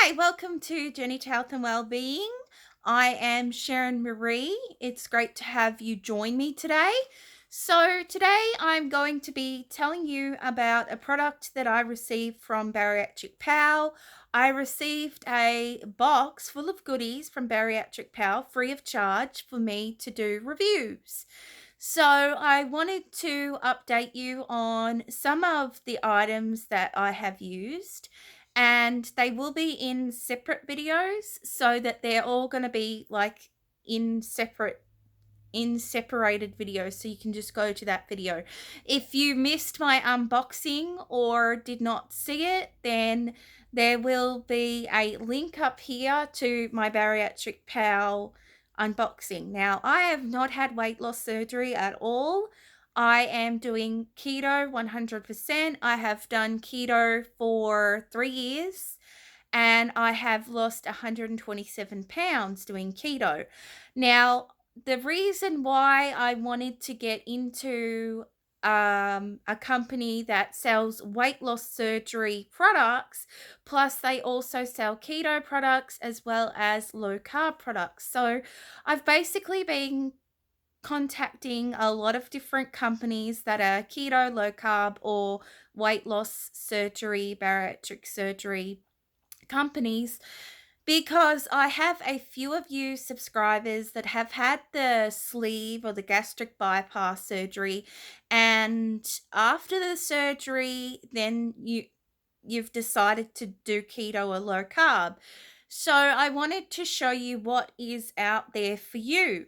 Hi, welcome to Journey to Health and Wellbeing. I am Sharon Marie. It's great to have you join me today. So, today I'm going to be telling you about a product that I received from BariatricPal. I received a box full of goodies from BariatricPal free of charge for me to do reviews. So, I wanted to update you on some of the items that I have used, and they will be in separate videos so that they're all going to be like in separated videos, so you can just go to that video. If you missed my unboxing or did not see it, then there will be a link up here to my Bariatric Pal unboxing. Now, I have not had weight loss surgery at all. I am doing keto 100%. I have done keto for 3 years and I have lost 127 pounds doing keto. Now, the reason why I wanted to get into a company that sells weight loss surgery products, plus they also sell keto products as well as low carb products. So I've basically been contacting a lot of different companies that are keto, low carb, or weight loss surgery, bariatric surgery companies, because I have a few of you subscribers that have had the sleeve or the gastric bypass surgery, and after the surgery then you've decided to do keto or low carb. So I wanted to show you what is out there for you.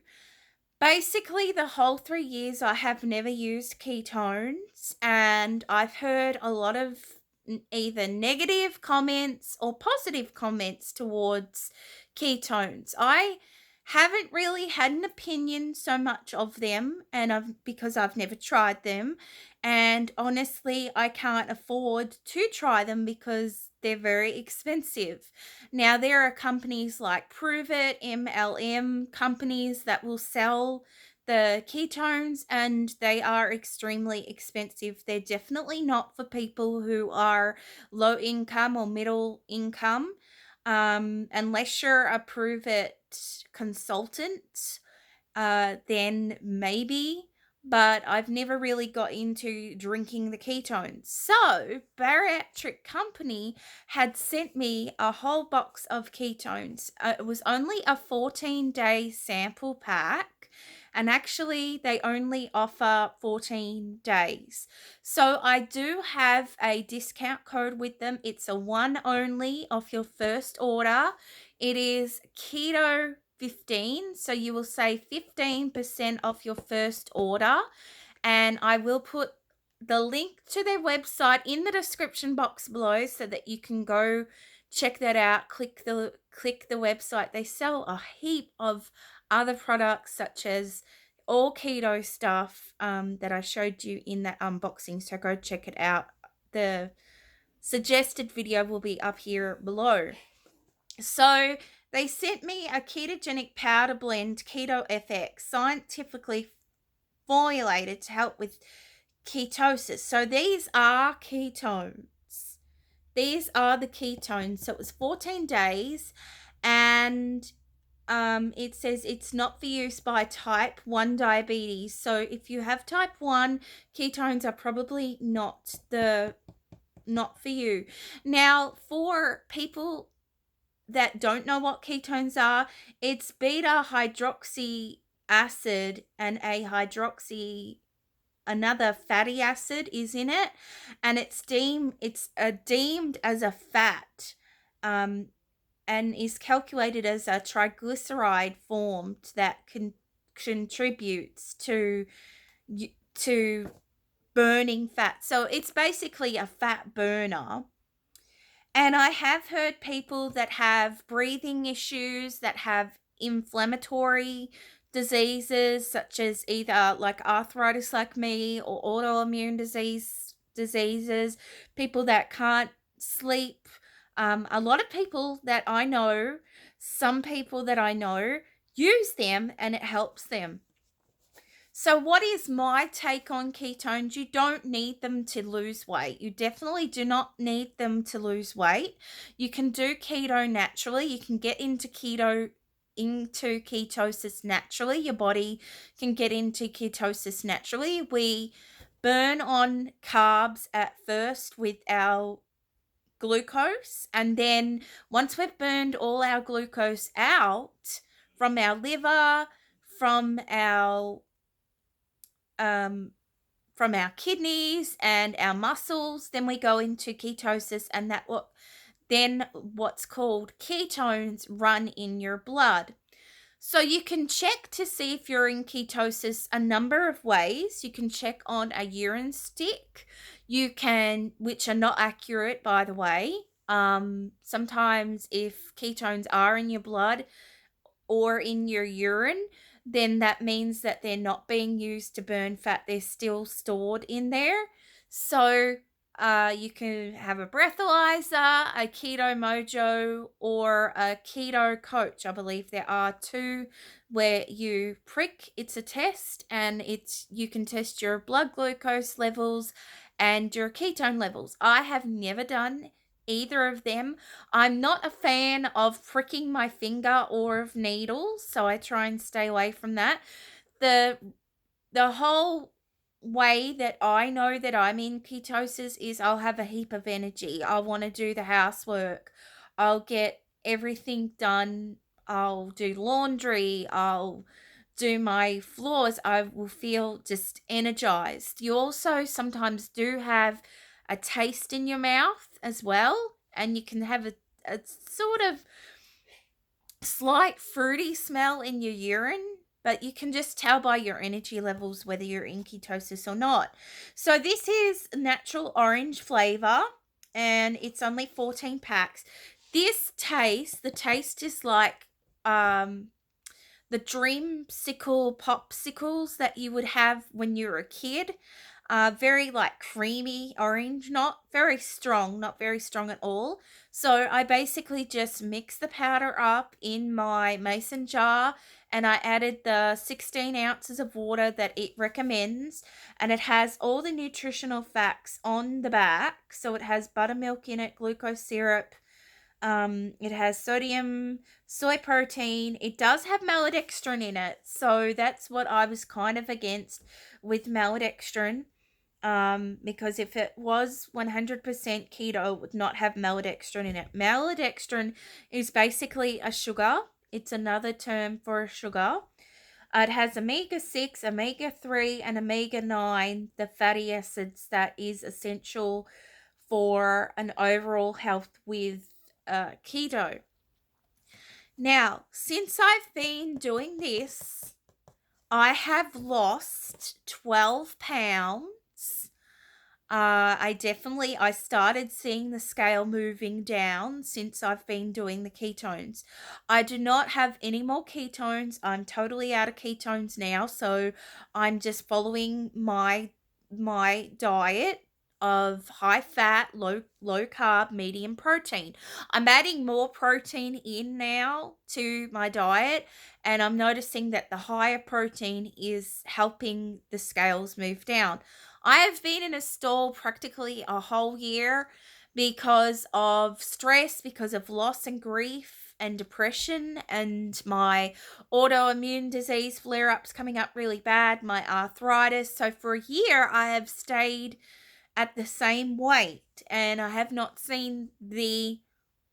Basically, the whole 3 years I have never used ketones, and I've heard a lot of either negative comments or positive comments towards ketones. I haven't really had an opinion so much of them, and because I've never tried them, and honestly, I can't afford to try them because they're very expensive. Now, there are companies like Prove It, MLM companies that will sell the ketones, and they are extremely expensive. They're definitely not for people who are low income or middle income, unless you're a Prove It consultant, then maybe, but I've never really got into drinking the ketones. So, Bariatric Company had sent me a whole box of ketones. It was only a 14-day sample pack, and actually, they only offer 14 days. So, I do have a discount code with them. It's a one only off your first order. It is keto 15, so you will save 15% off your first order, and I will put the link to their website in the description box below so that you can go check that out. Click the website. They sell a heap of other products such as all keto stuff that I showed you in that unboxing, so go check it out. The suggested video will be up here below. So they sent me a ketogenic powder blend, Keto FX, scientifically formulated to help with ketosis. So these are ketones. These are the ketones. So it was 14 days, and it says it's not for use by type 1 diabetes. So if you have type 1, ketones are probably not for you. Now, for people that don't know what ketones are, it's beta hydroxy acid and another fatty acid is in it, and it's deemed as a fat, and is calculated as a triglyceride formed that contributes to burning fat. So it's basically a fat burner. And I have heard people that have breathing issues, that have inflammatory diseases, such as either like arthritis like me or autoimmune diseases, people that can't sleep. A lot of people that I know, some people that I know use them and it helps them. So what is my take on ketones? You don't need them to lose weight. You definitely do not need them to lose weight. You can do keto naturally. You can get into ketosis naturally. Your body can get into ketosis naturally. We burn on carbs at first with our glucose, and then once we've burned all our glucose out from our liver, from our um, from our kidneys and our muscles, then we go into ketosis, and what's called ketones run in your blood. So you can check to see if you're in ketosis a number of ways. You can check on a urine stick. You can, which are not accurate, by the way. Sometimes if ketones are in your blood or in your urine, then that means that they're not being used to burn fat. They're still stored in there. So you can have a breathalyzer, a Keto Mojo, or a Keto Coach. I believe there are two where you prick. It's a test, and you can test your blood glucose levels and your ketone levels. I have never done either of them. I'm not a fan of pricking my finger or of needles, so I try and stay away from that. The whole way that I know that I'm in ketosis is I'll have a heap of energy. I'll want to do the housework. I'll get everything done. I'll do laundry. I'll do my floors. I will feel just energized. You also sometimes do have a taste in your mouth as well, and you can have a sort of slight fruity smell in your urine, but you can just tell by your energy levels whether you're in ketosis or not. So this is natural orange flavor, and it's only 14 packs. The taste is like the dreamsicle popsicles that you would have when you were a kid. Very like creamy orange, not very strong at all. So I basically just mix the powder up in my mason jar, and I added the 16 ounces of water that it recommends, and it has all the nutritional facts on the back. So it has buttermilk in it, glucose syrup, it has sodium, soy protein. It does have maltodextrin in it, so that's what I was kind of against with maltodextrin. Because if it was 100% keto, it would not have maltodextrin in it. Maltodextrin is basically a sugar. It's another term for a sugar. It has omega-6, omega-3, and omega-9, the fatty acids that is essential for an overall health with keto. Now, since I've been doing this, I have lost 12 pounds. I started seeing the scale moving down since I've been doing the ketones. I do not have any more ketones. I'm totally out of ketones now, so I'm just following my diet of high fat, low carb, medium protein. I'm adding more protein in now to my diet, and I'm noticing that the higher protein is helping the scales move down. I have been in a stall practically a whole year because of stress, because of loss and grief and depression, and my autoimmune disease flare ups coming up really bad, my arthritis. So for a year, I have stayed at the same weight, and I have not seen the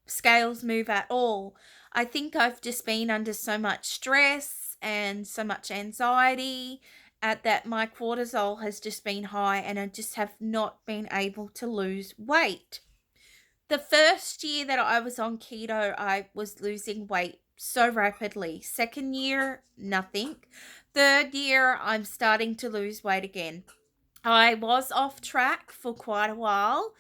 scales move at all. I think I've just been under so much stress and so much anxiety at that my cortisol has just been high, and I just have not been able to lose weight. The first year that I was on keto, I was losing weight so rapidly. Second year, nothing. Third year, I'm starting to lose weight again. I was off track for quite a while.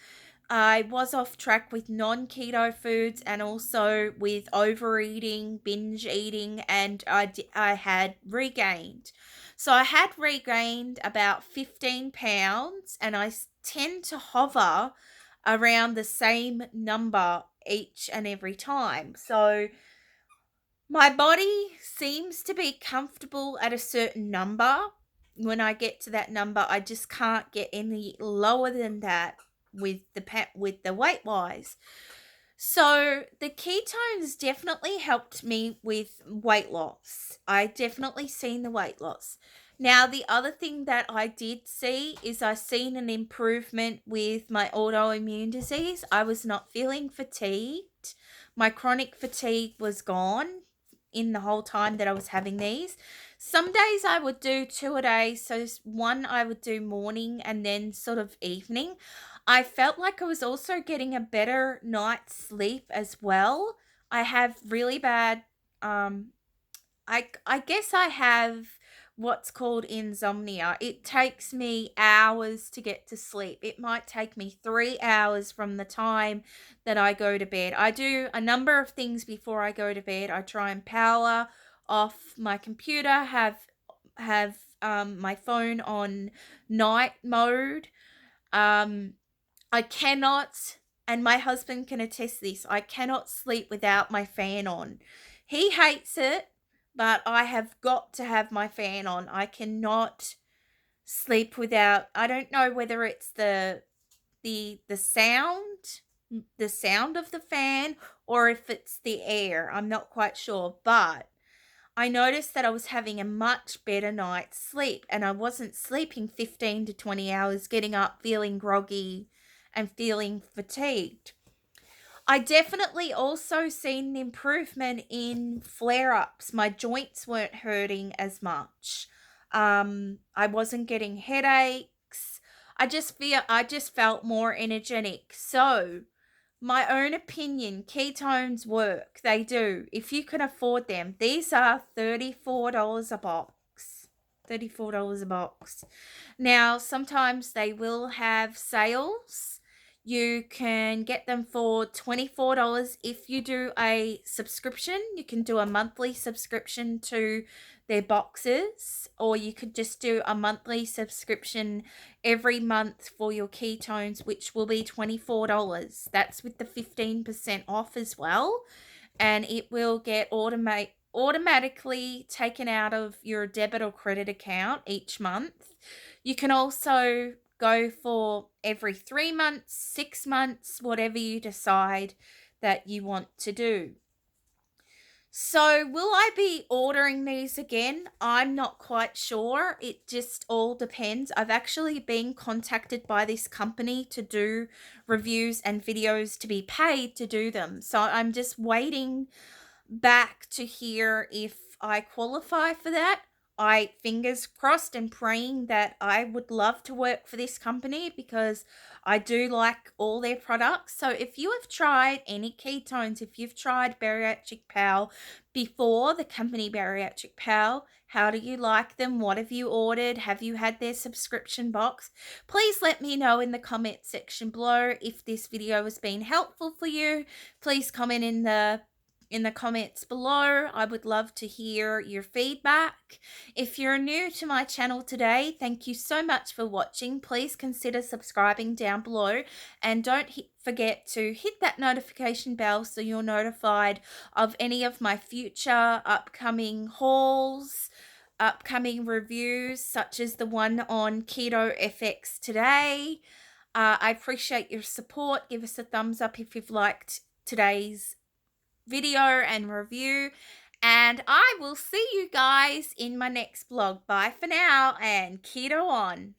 I was off track with non-keto foods and also with overeating, binge eating, and I had regained. So I had regained about 15 pounds, and I tend to hover around the same number each and every time. So my body seems to be comfortable at a certain number. When I get to that number, I just can't get any lower than that with the weight wise. So the ketones definitely helped me with weight loss. I definitely seen the weight loss. Now, the other thing that I did see is I seen an improvement with my autoimmune disease. I was not feeling fatigued. My chronic fatigue was gone in the whole time that I was having these. Some days I would do 2 a day. So one I would do morning and then sort of evening. I felt like I was also getting a better night's sleep as well. I have really bad I guess I have what's called insomnia. It takes me hours to get to sleep. It might take me 3 hours from the time that I go to bed. I do a number of things before I go to bed. I try and power off my computer, have my phone on night mode. Um I cannot, and my husband can attest this, I cannot sleep without my fan on. He hates it, but I have got to have my fan on. I cannot sleep without, I don't know whether it's the sound of the fan, or if it's the air. I'm not quite sure, but I noticed that I was having a much better night's sleep, and I wasn't sleeping 15 to 20 hours, getting up feeling groggy and feeling fatigued. I definitely also seen an improvement in flare ups. My joints weren't hurting as much. I wasn't getting headaches. I just felt more energetic. So, my own opinion, ketones work. They do. If you can afford them, these are $34 a box. $34 a box. Now, sometimes they will have sales. You can get them for $24 if you do a subscription. You can do a monthly subscription to their boxes, or you could just do a monthly subscription every month for your ketones, which will be $24. That's with the 15% off as well, and it will get automatically taken out of your debit or credit account each month. You can also go for every 3 months, 6 months, whatever you decide that you want to do. So, will I be ordering these again? I'm not quite sure. It just all depends. I've actually been contacted by this company to do reviews and videos to be paid to do them. So, I'm just waiting back to hear if I qualify for that. I fingers crossed and praying that I would love to work for this company because I do like all their products. So if you have tried any ketones, if you've tried Bariatric Pal before, the company Bariatric Pal, how do you like them? What have you ordered? Have you had their subscription box? Please let me know in the comment section below. If this video has been helpful for you, please comment in the comments below. I would love to hear your feedback. If you're new to my channel today, thank you so much for watching. Please consider subscribing down below, and don't forget to hit that notification bell so you're notified of any of my future upcoming hauls, upcoming reviews, such as the one on Keto FX today. I appreciate your support. Give us a thumbs up if you've liked today's video and review, and I will see you guys in my next vlog. Bye for now, and keto on.